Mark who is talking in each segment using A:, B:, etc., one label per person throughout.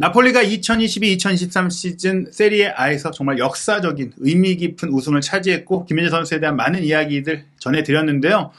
A: 나폴리가 2022-2023 시즌 세리에 A에서 정말 역사적인 의미 깊은 우승을 차지했고 김민재 선수에 대한 많은 이야기들 전해드렸는데요.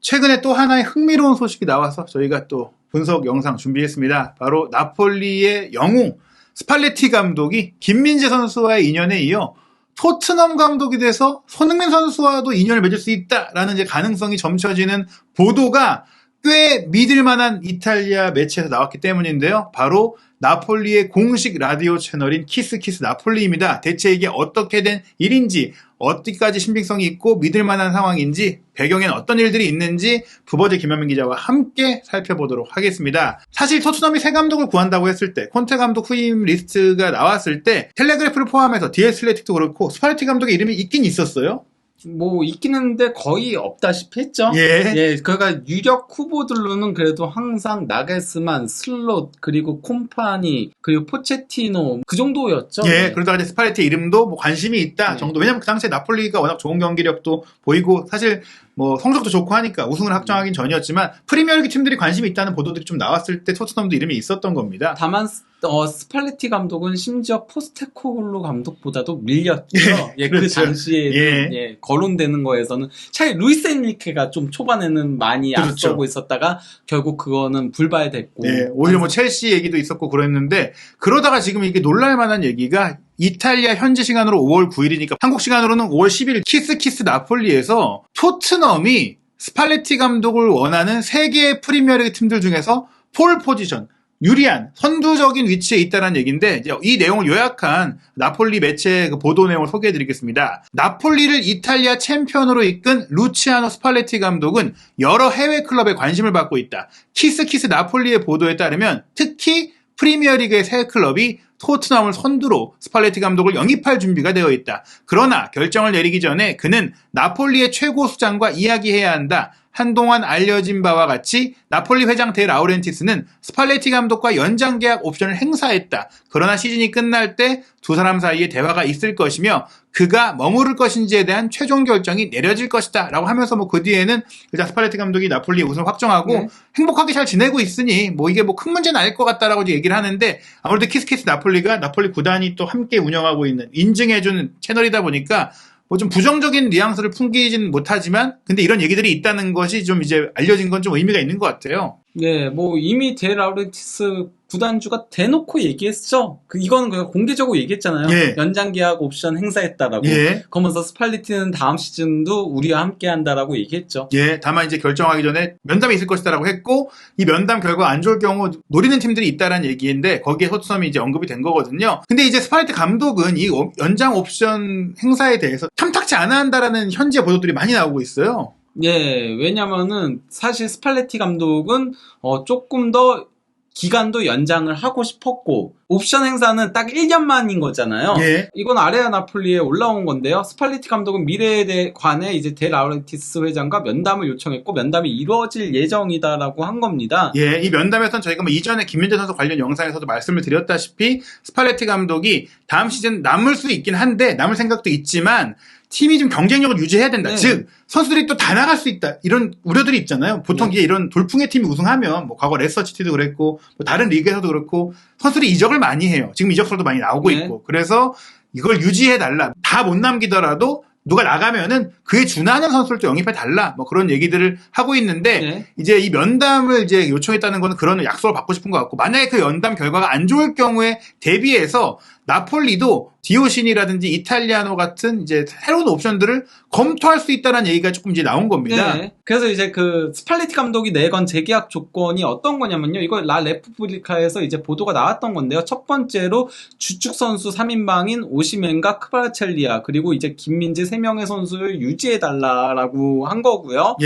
A: 최근에 또 하나의 흥미로운 소식이 나와서 저희가 또 분석 영상 준비했습니다. 바로 나폴리의 영웅 스팔레티 감독이 김민재 선수와의 인연에 이어 토트넘 감독이 돼서 손흥민 선수와도 인연을 맺을 수 있다라는 이제 가능성이 점쳐지는 보도가 꽤 믿을 만한 이탈리아 매체에서 나왔기 때문인데요. 바로 나폴리의 공식 라디오 채널인 키스키스 나폴리입니다. 대체 이게 어떻게 된 일인지, 어디까지 신빙성이 있고 믿을 만한 상황인지, 배경엔 어떤 일들이 있는지 부버즈 김현민 기자와 함께 살펴보도록 하겠습니다. 사실 토트넘이 새 감독을 구한다고 했을 때, 콘테 감독 후임 리스트가 나왔을 때 텔레그래프를 포함해서 디에슬레틱도 그렇고 스팔레티 감독의 이름이 있긴 있었어요.
B: 뭐 있긴 했는데 거의 없다시피 했죠. 예. 그러니까 유력 후보들로는 그래도 항상 나겔스만, 슬롯, 그리고 콤파니, 그리고 포체티노 그 정도였죠.
A: 예. 그러다가 이제 스팔레티 이름도 뭐 관심이 있다 정도. 왜냐면 그 당시에 나폴리가 워낙 좋은 경기력도 보이고 사실 뭐 성적도 좋고 하니까 우승을 확정하긴 전이었지만 프리미어리그 팀들이 관심이 있다는 보도들이 좀 나왔을 때 토트넘도 이름이 있었던 겁니다.
B: 다만 스팔레티 감독은 심지어 포스테코글루 감독보다도 밀렸죠.
A: 그렇죠.
B: 그 당시에 거론되는 거에서는 차라리 루이스 엔리케가 좀 초반에는 많이 앞서고 있었다가 결국 그거는 불발됐고.
A: 오히려 뭐 첼시 얘기도 있었고 그랬는데 그러다가 지금 이게 놀랄만한 얘기가 이탈리아 현지 시간으로 5월 9일이니까 한국 시간으로는 5월 10일 키스키스 나폴리에서 토트넘이 스팔레티 감독을 원하는 3개의 프리미어리그 팀들 중에서 폴 포지션, 유리한 선두적인 위치에 있다는 얘기인데 이 내용을 요약한 나폴리 매체 그 보도 내용을 소개해드리겠습니다. 나폴리를 이탈리아 챔피언으로 이끈 루치아노 스팔레티 감독은 여러 해외 클럽에 관심을 받고 있다. 키스키스 나폴리의 보도에 따르면 특히 프리미어리그의 새 클럽이 토트넘을 선두로 스팔레티 감독을 영입할 준비가 되어 있다. 그러나 결정을 내리기 전에 그는 나폴리의 최고 수장과 이야기해야 한다. 한동안 알려진 바와 같이 나폴리 회장 데 라우렌티스는 스팔레티 감독과 연장 계약 옵션을 행사했다. 그러나 시즌이 끝날 때 두 사람 사이에 대화가 있을 것이며 그가 머무를 것인지에 대한 최종 결정이 내려질 것이다 라고 하면서 뭐 그 뒤에는 일단 스팔레티 감독이 나폴리 우승을 확정하고 행복하게 잘 지내고 있으니 뭐 이게 뭐 큰 문제는 아닐 것 같다라고 얘기를 하는데 아무래도 키스키스 나폴리가 나폴리 구단이 또 함께 운영하고 있는 인증해주는 채널이다 보니까 뭐 좀 부정적인 뉘앙스를 풍기진 못하지만 근데 이런 얘기들이 있다는 것이 좀 이제 알려진 건 좀 의미가 있는 것 같아요.
B: 네, 뭐 이미 데 라우렌티스 구단주가 대놓고 얘기했죠. 이거는 그냥 공개적으로 얘기했잖아요. 연장 계약 옵션 행사했다라고. 그러면서 스팔레티는 다음 시즌도 우리와 함께 한다라고 얘기했죠.
A: 다만 이제 결정하기 전에 면담이 있을 것이다라고 했고 이 면담 결과 안 좋을 경우 노리는 팀들이 있다라는 얘기인데 거기에 토트넘이 이제 언급이 된 거거든요. 근데 이제 스팔레티 감독은 이 연장 옵션 행사에 대해서 탐탁치 않아 한다라는 현지의 보도들이 많이 나오고 있어요.
B: 왜냐면은 사실 스팔레티 감독은 조금 더 기간도 연장을 하고 싶었고 옵션 행사는 딱 1년 만인 거잖아요. 이건 아레아 나폴리에 올라온 건데요. 스팔레티 감독은 미래에 관해 이제 데 라우렌티스 회장과 면담을 요청했고 면담이 이루어질 예정이다라고 한 겁니다.
A: 이 면담에서는 저희가 뭐 이전에 김민재 선수 관련 영상에서도 말씀을 드렸다시피 스팔레티 감독이 다음 시즌 남을 수 있긴 한데 남을 생각도 있지만 팀이 좀 경쟁력을 유지해야 된다. 즉 선수들이 또 다 나갈 수 있다. 이런 우려들이 있잖아요. 보통 이게 이런 돌풍의 팀이 우승하면 뭐 과거 레스터시티도 그랬고 뭐 다른 리그에서도 그렇고 선수들이 이적을 많이 해요. 지금 이적설도 많이 나오고 있고 그래서 이걸 유지해달라. 다 못 남기더라도 누가 나가면은 그에 준하는 선수를 또 영입해달라. 뭐 그런 얘기들을 하고 있는데 이제 이 면담을 이제 요청했다는 거는 그런 약속을 받고 싶은 것 같고 만약에 그 면담 결과가 안 좋을 경우에 대비해서 나폴리도 디오시니라든지 이탈리아노 같은 이제 새로운 옵션들을 검토할 수 있다는 얘기가 조금 이제 나온 겁니다.
B: 그래서 이제 그 스팔레티 감독이 내건 재계약 조건이 어떤 거냐면요. 이거 라 레푸블리카에서 이제 보도가 나왔던 건데요. 첫 번째로 주축 선수 3인방인 오시멘과 크바라첼리아 그리고 이제 김민재 3명의 선수를 유지해달라라고 한 거고요.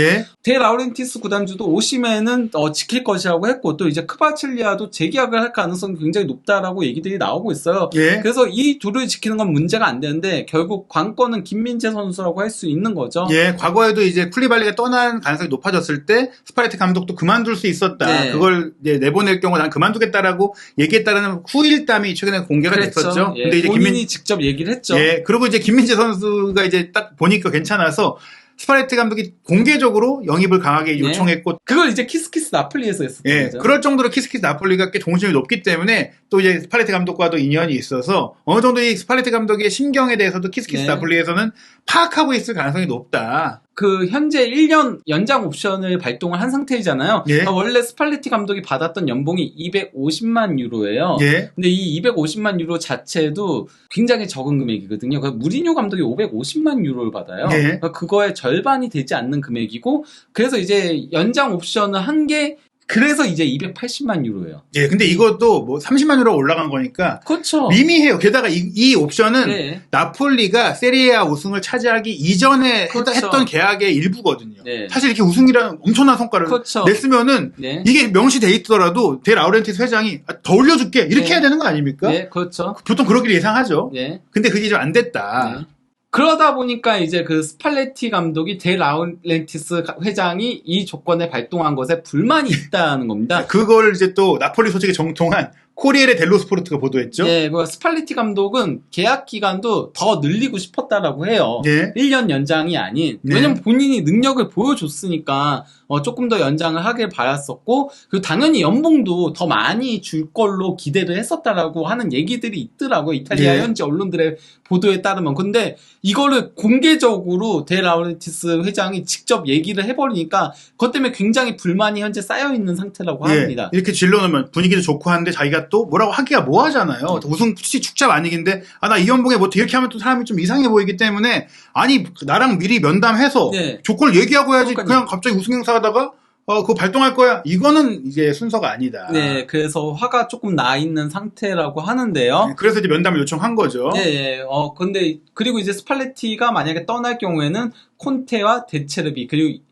B: 데 라우렌티스 구단주도 오시멘은 지킬 것이라고 했고 또 이제 크바라첼리아도 재계약을 할 가능성이 굉장히 높다라고 얘기들이 나오고 있어요. 그래서 이 둘을 지키는 건 문제가 안 되는데 결국 관건은 김민재 선수라고 할 수 있는 거죠.
A: 과거에도 이제 쿨리발리가 떠난 가능성이 높아졌을 때 스팔레티 감독도 그만둘 수 있었다. 그걸 이제 내보낼 경우 난 그만두겠다라고 얘기했다라는 후일담이 최근에 공개가 됐었죠.
B: 근데 이제 본인이 직접 얘기를 했죠.
A: 그리고 이제 김민재 선수가 이제 딱 보니까 괜찮아서 스팔레티 감독이 공개적으로 영입을 강하게 요청했고
B: 그걸 이제 키스키스 나폴리에서 했었던
A: 예,
B: 거죠.
A: 그럴 정도로 키스키스 나폴리가 꽤 동심이 높기 때문에 또 이제 스팔레티 감독과도 인연이 있어서 어느 정도 이 스팔레티 감독의 심경에 대해서도 키스키스
B: 네.
A: 나폴리에서는 파악하고 있을 가능성이 높다.
B: 그 현재 1년 연장 옵션을 발동을 한 상태이잖아요.
A: 예.
B: 원래 스팔레티 감독이 받았던 연봉이 250만 유로예요.
A: 예.
B: 근데 이 250만 유로 자체도 굉장히 적은 금액이거든요. 무리뉴 감독이 550만 유로를 받아요.
A: 예.
B: 그러니까 그거의 절반이 되지 않는 금액이고, 그래서 이제 연장 옵션을 한 게 그래서 이제 280만 유로예요.
A: 예, 근데 이것도 뭐 30만 유로 올라간 거니까
B: 그렇죠.
A: 미미해요. 게다가 이 옵션은
B: 네.
A: 나폴리가 세리에A 우승을 차지하기 이전에
B: 그렇죠.
A: 했던 계약의 일부거든요.
B: 네.
A: 사실 이렇게 우승이라는 엄청난 성과를
B: 그렇죠.
A: 냈으면은
B: 네.
A: 이게 명시돼 있더라도 데 라우렌티스 회장이 더 올려줄게 이렇게
B: 네.
A: 해야 되는 거 아닙니까?
B: 네, 그렇죠.
A: 보통 그러기를 예상하죠.
B: 네.
A: 근데 그게 좀 안 됐다.
B: 네. 그러다 보니까 이제 그 스팔레티 감독이 데 라우렌티스 회장이 이 조건을 발동한 것에 불만이 있다는 겁니다.
A: 그걸 이제 또 나폴리 소식에 정통한 코리에레 델로 스포르트가 보도했죠.
B: 네, 그 스팔레티 감독은 계약 기간도 더 늘리고 싶었다라고 해요.
A: 네.
B: 1년 연장이 아닌.
A: 네.
B: 왜냐면 본인이 능력을 보여줬으니까 조금 더 연장을 하길 바랐었고, 그리고 당연히 연봉도 더 많이 줄 걸로 기대를 했었다라고 하는 얘기들이 있더라고요. 이탈리아
A: 네.
B: 현지 언론들의 보도에 따르면. 근데 이거를 공개적으로 데 라우렌티스 회장이 직접 얘기를 해버리니까 그것 때문에 굉장히 불만이 현재 쌓여있는 상태라고
A: 예,
B: 합니다.
A: 이렇게 질러놓으면 분위기도 좋고 하는데 자기가 또 뭐라고 하기가 뭐하잖아요. 우승 축자 만익인데 나 이 연봉에 뭐 이렇게 하면 또 사람이 좀 이상해 보이기 때문에 아니 나랑 미리 면담해서
B: 네.
A: 조건을 얘기하고 해야지
B: 그러니까요.
A: 그냥 갑자기 우승 행사하다가 그거 발동할 거야. 이거는 이제 순서가 아니다.
B: 네, 그래서 화가 조금 나 있는 상태라고 하는데요.
A: 그래서 이제 면담을 요청한 거죠.
B: 네, 근데, 그리고 이제 스팔레티가 만약에 떠날 경우에는 콘테와 데체르비, 그리고,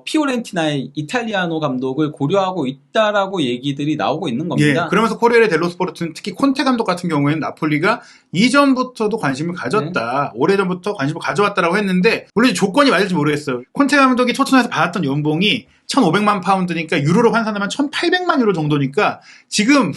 B: 피오렌티나의 이탈리아노 감독을 고려하고 있다라고 얘기들이 나오고 있는 겁니다.
A: 예, 그러면서 코리에레 델로 스포르트는 특히 콘테 감독 같은 경우에는 나폴리가 이전부터도 관심을 가졌다. 오래전부터 관심을 가져왔다라고 했는데 물론 조건이 맞을지 모르겠어요. 콘테 감독이 토트넘에서 받았던 연봉이 1,500만 파운드니까 유로로 환산하면 1,800만 유로 정도니까 지금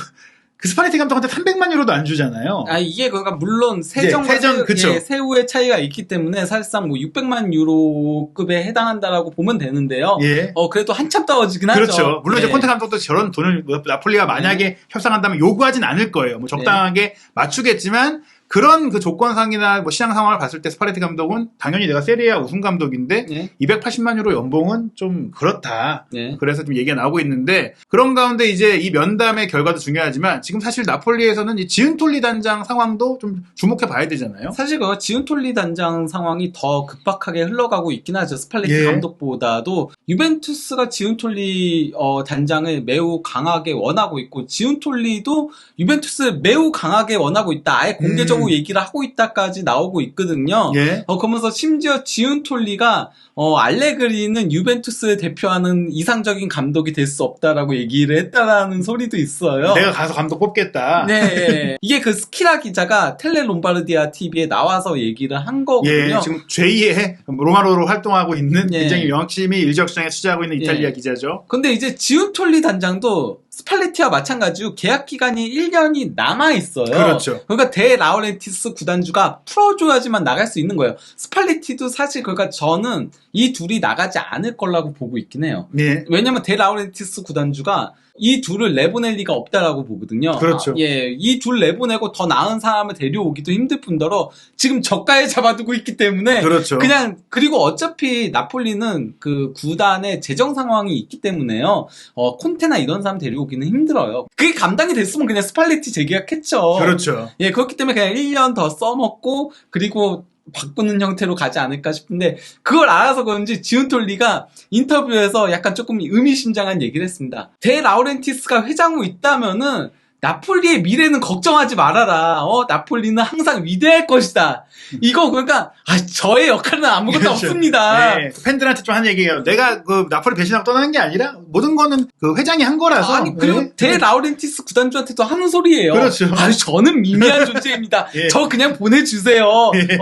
A: 그 스팔레티 감독한테 300만 유로도 안 주잖아요.
B: 이게 그러니까 물론 세정과
A: 그쵸.
B: 세후의 차이가 있기 때문에 사실상 뭐 600만 유로급에 해당한다라고 보면 되는데요.
A: 예.
B: 그래도 한참 떨어지긴 하죠.
A: 그렇죠. 물론 이제
B: 네.
A: 콘테 감독도 저런 돈을 나폴리가 만약에 협상한다면 요구하진 않을 거예요. 뭐 적당하게 맞추겠지만 그런 그 조건상이나 뭐 시장 상황을 봤을 때 스팔레티 감독은 당연히 내가 세리에A 우승 감독인데
B: 네.
A: 280만 유로 연봉은 좀 그렇다.
B: 네.
A: 그래서 좀 얘기가 나오고 있는데 그런 가운데 이제 이 면담의 결과도 중요하지만 지금 사실 나폴리에서는 이 지은톨리 단장 상황도 좀 주목해 봐야 되잖아요.
B: 사실 그 지은톨리 단장 상황이 더 급박하게 흘러가고 있긴 하죠. 스팔레티
A: 예.
B: 감독보다도 유벤투스가 지은톨리 단장을 매우 강하게 원하고 있고 지은톨리도 유벤투스를 매우 강하게 원하고 있다. 아예 공개적으로 얘기를 하고 있다까지 나오고 있거든요.
A: 예.
B: 그러면서 심지어 지은톨리가 알레그리는 유벤투스를 대표하는 이상적인 감독이 될 수 없다라고 얘기를 했다라는 소리도 있어요.
A: 내가 가서 감독 뽑겠다.
B: 네, 이게 그 스키라 기자가 텔레 롬바르디아 TV에 나와서 얘기를 한 거거든요.
A: 예, 지금 제2의 로마로로 활동하고 있는
B: 예.
A: 굉장히 열심히 일적시장에 투자하고 있는 이탈리아
B: 예.
A: 기자죠.
B: 근데 이제 지은톨리 단장도 스팔레티와 마찬가지로 계약 기간이 1년이 남아 있어요.
A: 그렇죠.
B: 그러니까 데 라우렌티스 구단주가 풀어줘야지만 나갈 수 있는 거예요. 스팔레티도 사실 그러니까 저는 이 둘이 나가지 않을 거라고 보고 있긴 해요.
A: 네.
B: 왜냐면 데 라우렌티스 구단주가 이 둘을 내보낼 리가 없다라고 보거든요.
A: 그렇죠.
B: 이 둘 내보내고 더 나은 사람을 데려오기도 힘들 뿐더러 지금 저가에 잡아두고 있기 때문에
A: 그렇죠.
B: 그냥 그리고 어차피 나폴리는 그 구단의 재정 상황이 있기 때문에요. 콘테나 이런 사람 데려오기는 힘들어요. 그게 감당이 됐으면 그냥 스팔레티 재계약했죠.
A: 그렇죠.
B: 예, 그렇기 때문에 그냥 1년 더 써먹고 그리고 바꾸는 형태로 가지 않을까 싶은데 그걸 알아서 그런지 지은톨리가 인터뷰에서 약간 조금 의미심장한 얘기를 했습니다. 데 라우렌티스가 회장으로 있다면은 나폴리의 미래는 걱정하지 말아라. 나폴리는 항상 위대할 것이다. 이거 그러니까 저의 역할은 아무것도
A: 그렇죠.
B: 없습니다.
A: 네, 팬들한테 좀 한 얘기예요. 내가 그 나폴리 배신하고 떠나는 게 아니라 모든 거는 그 회장이 한 거라서.
B: 아니 그리고
A: 네.
B: 데 라우렌티스 구단주한테도 하는 소리예요.
A: 그렇죠.
B: 저는 미미한 존재입니다.
A: 예.
B: 저 그냥 보내주세요.
A: 예.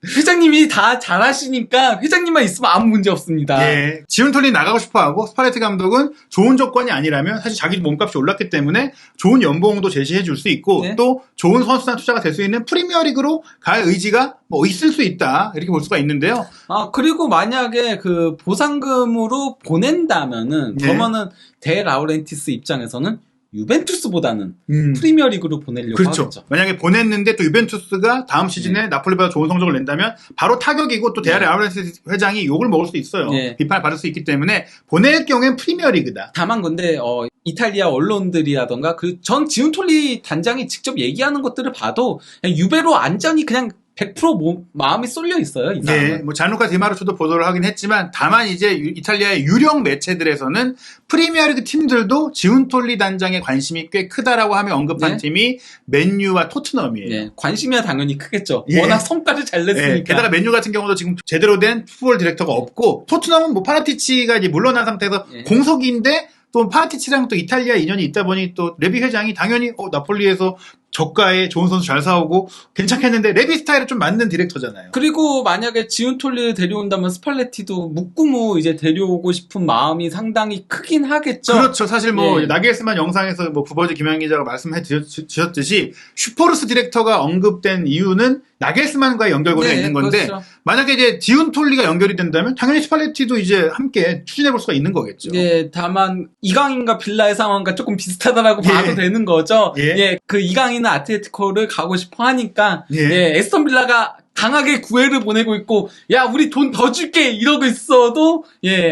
B: 회장님이 다 잘하시니까 회장님만 있으면 아무 문제 없습니다.
A: 예. 지훈톨리 나가고 싶어하고 스팔레티 감독은 좋은 조건이 아니라면 사실 자기도 몸값이 올랐기 때문에 좋은 연봉도 제시해 줄 수 있고
B: 네.
A: 또 좋은 선수단 투자가 될 수 있는 프리미어리그로 갈 의지가 뭐 있을 수 있다 이렇게 볼 수가 있는데요.
B: 그리고 만약에 그 보상금으로 보낸다면은
A: 네.
B: 그러면은 데 라우렌티스 입장에서는 유벤투스보다는
A: 음.
B: 프리미어리그로 보내려고
A: 그렇죠.
B: 하겠죠.
A: 만약에 보냈는데 또 유벤투스가 다음 시즌에 나폴리보다 좋은 성적을 낸다면 바로 타격이고 또 데아레 아우렌티스 회장이 욕을 먹을 수 있어요.
B: 네.
A: 비판을 받을 수 있기 때문에 보낼 경우엔 프리미어리그다.
B: 다만 근데 이탈리아 언론들이라던가 그 전 지훈톨리 단장이 직접 얘기하는 것들을 봐도 그냥 유베로 완전히 그냥 100% 마음이 쏠려 있어요. 이 사람은.
A: 네, 뭐 자누카 디마르초도 보도를 하긴 했지만 다만 이제 이탈리아의 유력 매체들에서는 프리미어리그 팀들도 지훈톨리 단장의 관심이 꽤 크다라고 하며 언급한
B: 네.
A: 팀이 맨유와 토트넘이에요.
B: 네, 관심이야 당연히 크겠죠.
A: 예.
B: 워낙 성과를 잘 냈으니까.
A: 네, 게다가 맨유 같은 경우도 지금 제대로 된 풋볼 디렉터가 없고 토트넘은 뭐 파라티치가 이제 물러난 상태에서
B: 예.
A: 공석인데 또 파라티치랑 또 이탈리아 인연이 있다 보니 또 레비 회장이 당연히 나폴리에서 저가에 좋은 선수 잘 사오고 괜찮겠는데 레비 스타일에 좀 맞는 디렉터잖아요.
B: 그리고 만약에 지훈톨리를 데려온다면 스팔레티도 묵구무 이제 데려오고 싶은 마음이 상당히 크긴 하겠죠.
A: 그렇죠. 사실 뭐
B: 예.
A: 나겔스만 영상에서 뭐 부버지 김현 기자가 말씀해 주셨듯이 슈퍼루스 디렉터가 언급된 이유는 나겔스만과의 연결고리가
B: 네,
A: 있는 건데
B: 그렇죠.
A: 만약에 이제 지훈톨리가 연결이 된다면 당연히 스팔레티도 이제 함께 추진해 볼 수가 있는 거겠죠.
B: 예, 다만 이강인과 빌라의 상황과 조금 비슷하다라고
A: 예.
B: 봐도 되는 거죠.
A: 예.
B: 그 이강인은 아틀레티코를 가고 싶어 하니까
A: 예.
B: 에스턴 빌라가 강하게 구애를 보내고 있고 야 우리 돈 더 줄게 이러고 있어도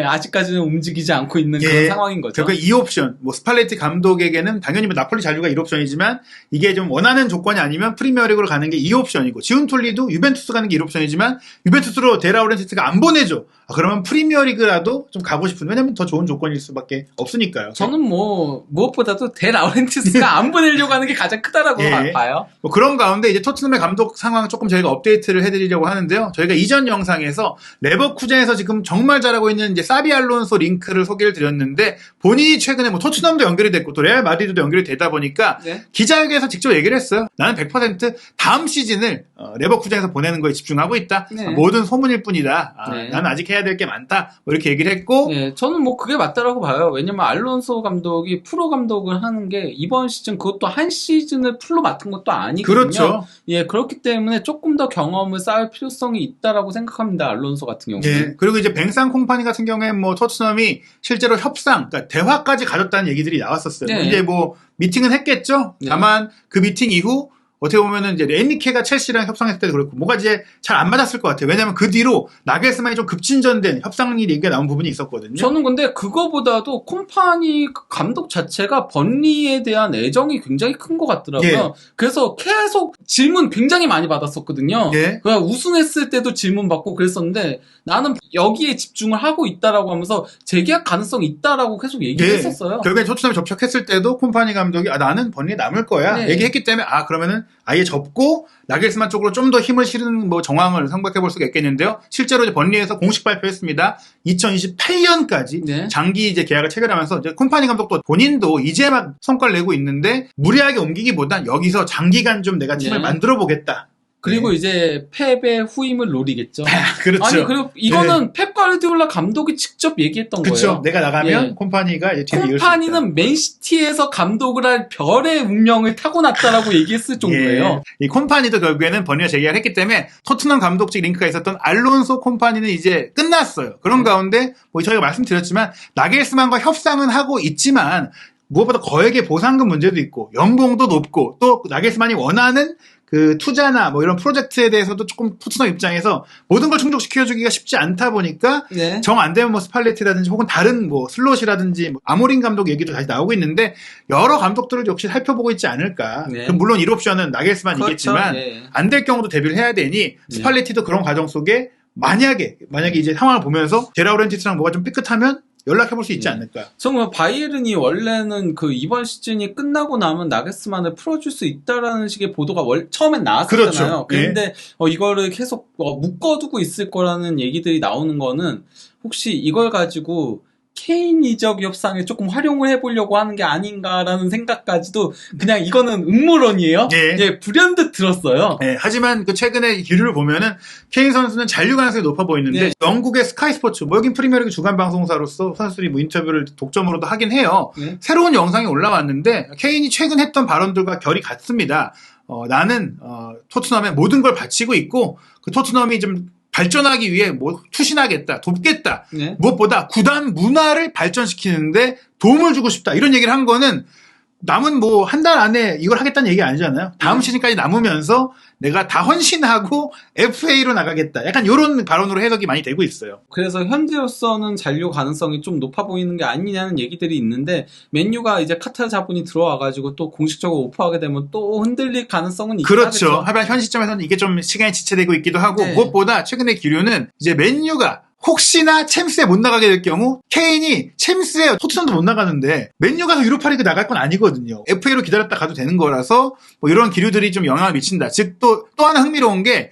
B: 아직까지는 움직이지 않고 있는 그런 상황인 거죠.
A: 결국 이 옵션 뭐 스팔레티 감독에게는 당연히 뭐 나폴리 잔류가 1옵션이지만 이게 좀 원하는 조건이 아니면 프리미어리그로 가는 게 2옵션이고 지훈톨리도 유벤투스 가는 게 1옵션이지만 유벤투스로 데라우렌티스가 안 보내줘. 그러면 프리미어리그라도 좀 가고 싶은 왜냐면 더 좋은 조건일 수밖에 없으니까요.
B: 저는 뭐 무엇보다도 데 라우렌티스가 안 보내려고 하는 게 가장 크다라고 봐요.
A: 뭐 그런 가운데 이제 토트넘의 감독 상황 조금 저희가 업데이트를 해드리려고 하는데요. 저희가 이전 영상에서 레버쿠젠에서 지금 정말 잘하고 있는 이제 사비 알론소 링크를 소개를 드렸는데 본인이 최근에 뭐 토트넘도 연결이 됐고 또 레알 마드리드도 연결이 되다 보니까
B: 네.
A: 기자회견에서 직접 얘기를 했어요. 나는 100% 다음 시즌을 레버쿠젠에서 보내는 거에 집중하고 있다.
B: 네.
A: 모든 소문일 뿐이다.
B: 네.
A: 나는 아직 해야 될 게 많다. 뭐 이렇게 얘기를 했고
B: 네, 저는 뭐 그게 맞다라고 봐요. 왜냐면 알론소 감독이 프로 감독을 하는 게 이번 시즌 그것도 한 시즌을 풀로 맡은 것도 아니거든요.
A: 그렇죠.
B: 예, 그렇기 때문에 조금 더 경험을 쌓을 필요성이 있다라고 생각합니다. 알론소 같은 경우는.
A: 네. 그리고 이제 뱅상 콤파니 같은 경우에는 뭐 토트넘이 실제로 협상, 그러니까 대화까지 가졌다는 얘기들이 나왔었어요.
B: 네.
A: 이제 뭐 미팅은 했겠죠.
B: 네.
A: 다만 그 미팅 이후 어떻게 보면은 이제 에니케가 첼시랑 협상했을 때도 그렇고 뭐가 이제 잘 안 맞았을 것 같아요. 왜냐면 그 뒤로 나겔스만이 좀 급진전된 협상 얘기가 나온 부분이 있었거든요.
B: 저는 근데 그거보다도 콤파니 감독 자체가 번리에 대한 애정이 굉장히 큰 것 같더라고요.
A: 예.
B: 그래서 계속 질문 굉장히 많이 받았었거든요.
A: 예.
B: 그냥 우승했을 때도 질문 받고 그랬었는데 나는 여기에 집중을 하고 있다라고 하면서 재계약 가능성이 있다라고 계속 얘기를 했었어요.
A: 결국엔 토트넘이 접촉했을 때도 콤파니 감독이 나는 번리에 남을 거야
B: 네.
A: 얘기했기 때문에 그러면은 아예 접고 나겔스만 쪽으로 좀 더 힘을 실은 뭐 정황을 생각해 볼 수가 있겠는데요. 실제로 이제 번리에서 공식 발표했습니다. 2028년까지
B: 네.
A: 장기 이제 계약을 체결하면서 이제 콤파니 감독도 본인도 이제 막 성과를 내고 있는데 무리하게 옮기기보단 여기서 장기간 좀 내가 팀을
B: 네.
A: 만들어 보겠다.
B: 그리고 이제 펩의 후임을 노리겠죠.
A: 그렇죠.
B: 아니 그리고 이거는 펩 가르디올라 감독이 직접 얘기했던
A: 그렇죠.
B: 거예요.
A: 내가 나가면
B: 예.
A: 콤파니가 이제 뒤를 이을 수 있다.
B: 콤파니는 맨시티에서 감독을 할 별의 운명을 타고났다라고 얘기했을 정도예요.
A: 예. 이 콤파니도 결국에는 번리와 재계약했기 때문에 토트넘 감독 측 링크가 있었던 알론소 콤파니는 이제 끝났어요. 그런 가운데 뭐 저희가 말씀드렸지만 나겔스만과 협상은 하고 있지만 무엇보다 거액의 보상금 문제도 있고 연봉도 높고 또 나겔스만이 원하는 그 투자나 뭐 이런 프로젝트에 대해서도 조금 토트넘 입장에서 모든 걸 충족시켜주기가 쉽지 않다 보니까
B: 네.
A: 정 안 되면 뭐 스팔레티라든지 혹은 다른 뭐 슬롯이라든지 뭐 아모린 감독 얘기도 다시 나오고 있는데 여러 감독들을 역시 살펴보고 있지 않을까.
B: 네.
A: 그럼 물론 1옵션은 나겔스만이겠지만
B: 그렇죠. 예.
A: 안 될 경우도 대비를 해야 되니 스팔레티도 그런 과정 속에 만약에 이제 상황을 보면서 데라우렌티스랑 뭐가 좀 삐끗하면 연락해볼 수 있지 않을까.
B: 정말 바이에른이 원래는 그 이번 시즌이 끝나고 나면 나겔스만을 풀어줄 수 있다라는 식의 보도가 처음엔 나왔었잖아요.
A: 그렇죠.
B: 그런데 이거를 계속 묶어두고 있을 거라는 얘기들이 나오는 거는 혹시 이걸 가지고 케인 이적 협상에 조금 활용을 해보려고 하는 게 아닌가라는 생각까지도 그냥 이거는 음모론이에요.
A: 예.
B: 불현듯 들었어요.
A: 네, 하지만 그 최근에 기류를 보면은 케인 선수는 잔류 가능성이 높아 보이는데
B: 네.
A: 영국의 스카이 스포츠, 뭐 여긴 프리미어리그 주간 방송사로서 선수들이 뭐 인터뷰를 독점으로도 하긴 해요.
B: 네.
A: 새로운 영상이 올라왔는데 케인이 최근 했던 발언들과 결이 같습니다. 나는 토트넘에 모든 걸 바치고 있고 그 토트넘이 좀 발전하기 위해 뭐 투신하겠다, 돕겠다.
B: 네.
A: 무엇보다 구단 문화를 발전시키는데 도움을 주고 싶다. 이런 얘기를 한 거는 남은 뭐 한 달 안에 이걸 하겠다는 얘기 아니잖아요. 다음 시즌까지 남으면서 내가 다 헌신하고 FA로 나가겠다. 약간 이런 발언으로 해석이 많이 되고 있어요.
B: 그래서 현재로서는 잔류 가능성이 좀 높아 보이는 게 아니냐는 얘기들이 있는데 맨유가 이제 카타르 자본이 들어와가지고 또 공식적으로 오퍼하게 되면 또 흔들릴 가능성은 있긴
A: 그렇죠.
B: 하겠죠.
A: 하지만 현 시점에서는 이게 좀 시간이 지체되고 있기도 하고
B: 네.
A: 무엇보다 최근의 기류는 이제 맨유가 혹시나 챔스에 못 나가게 될 경우 케인이 챔스에 토트넘도 못 나가는데 맨유 가서 유로파리그 나갈 건 아니거든요. FA로 기다렸다 가도 되는 거라서 뭐 이런 기류들이 좀 영향을 미친다. 즉 또 하나 흥미로운 게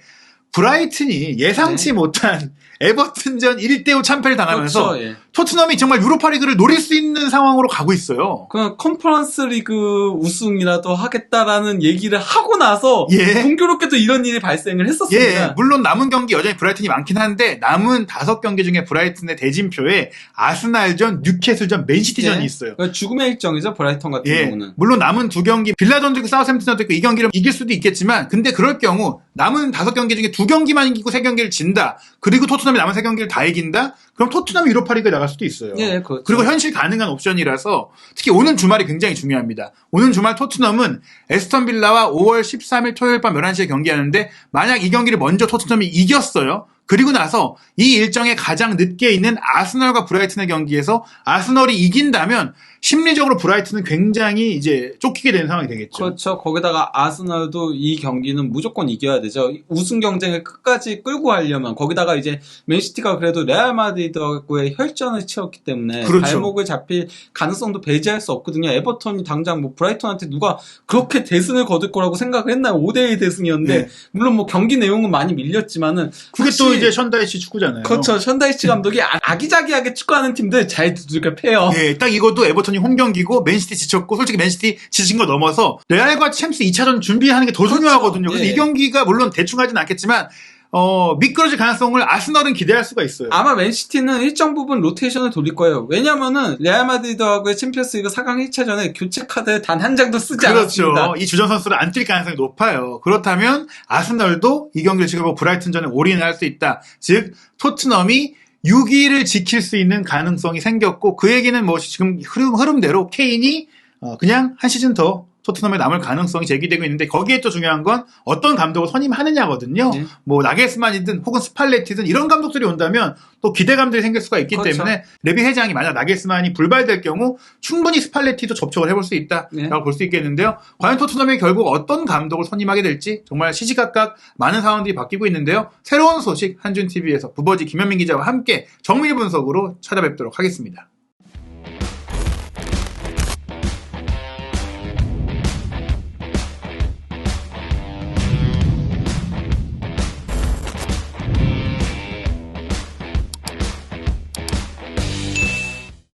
A: 브라이튼이 예상치 못한 에버튼전 1대5 참패를 당하면서
B: 그렇죠. 예.
A: 토트넘이 정말 유로파리그를 노릴 수 있는 상황으로 가고 있어요.
B: 그냥 컨퍼런스 리그 우승이라도 하겠다라는 얘기를 하고 나서
A: 예.
B: 공교롭게도 이런 일이 발생을 했었습니다.
A: 예, 물론 남은 경기 여전히 브라이튼이 많긴 한데 남은 5경기 중에 브라이튼의 대진표에 아스날전, 뉴캐슬전, 맨시티전이
B: 예.
A: 있어요.
B: 그러니까 죽음의 일정이죠, 브라이턴 같은
A: 예,
B: 경우는.
A: 물론 남은 2경기 빌라전도 있고 사우샘프턴도 있고 이 경기를 이길 수도 있겠지만 근데 그럴 경우 남은 5경기 중에 2경기만 이기고 3경기를 진다. 그리고 토트넘이 남은 3경기를 다 이긴다? 그럼 토트넘이 유로파리그에 나갈 수도 있어요.
B: 예, 그렇죠.
A: 그리고 현실 가능한 옵션이라서 특히 오는 주말이 굉장히 중요합니다. 오는 주말 토트넘은 에스턴 빌라와 5월 13일 토요일 밤 11시에 경기하는데 만약 이 경기를 먼저 토트넘이 이겼어요. 그리고 나서 이 일정에 가장 늦게 있는 아스널과 브라이튼의 경기에서 아스널이 이긴다면 심리적으로 브라이튼은 굉장히 이제 쫓기게 되는 상황이 되겠죠.
B: 그렇죠. 거기다가 아스널도 이 경기는 무조건 이겨야 되죠. 우승 경쟁을 끝까지 끌고 가려면 거기다가 이제 맨시티가 그래도 레알 마드리드하고의 혈전을 치렀기 때문에
A: 그렇죠.
B: 발목을 잡힐 가능성도 배제할 수 없거든요. 에버턴이 당장 뭐 브라이턴한테 누가 그렇게 대승을 거둘 거라고 생각을 했나요? 5대1 대승이었는데
A: 네.
B: 물론 뭐 경기 내용은 많이 밀렸지만은
A: 그게 또
B: 확실히
A: 이제 션다이치 축구잖아요.
B: 그렇죠. 션다이치 감독이 아기자기하게 축구하는 팀들 잘 두들겨 패요.
A: 예, 딱 이것도 에버턴이 홈 경기고 맨시티 지쳤고 솔직히 맨시티 지친 거 넘어서 레알과 챔스 2차전 준비하는 게 더
B: 그렇죠.
A: 중요하거든요. 그래서
B: 예.
A: 이 경기가 물론 대충 하진 않겠지만 미끄러질 가능성을 아스널은 기대할 수가 있어요.
B: 아마 맨시티는 일정 부분 로테이션을 돌릴 거예요. 왜냐면은 레알 마드리드하고의 챔피언스리그 4강 1차전에 교체 카드 단 한 장도 쓰지
A: 그렇죠.
B: 않았습니다.
A: 이 주전 선수를 안 뛸 가능성이 높아요. 그렇다면 아스널도 이 경기를 지금 브라이튼전에 올인을 할 수 있다. 즉 토트넘이 6위를 지킬 수 있는 가능성이 생겼고 그 얘기는 뭐 지금 흐름대로 케인이 그냥 한 시즌 더 토트넘에 남을 가능성이 제기되고 있는데 거기에 또 중요한 건 어떤 감독을 선임하느냐거든요.
B: 네.
A: 뭐 나겔스만이든 혹은 스팔레티든 이런 감독들이 온다면 또 기대감들이 생길 수가 있기
B: 그렇죠.
A: 때문에 레비 회장이 만약 나겔스만이 불발될 경우 충분히 스팔레티도 접촉을 해볼 수 있다라고
B: 네.
A: 볼 수 있겠는데요. 과연 토트넘이 결국 어떤 감독을 선임하게 될지 정말 시시각각 많은 상황들이 바뀌고 있는데요. 새로운 소식 한준TV에서 부버지 김현민 기자와 함께 정밀 분석으로 찾아뵙도록 하겠습니다.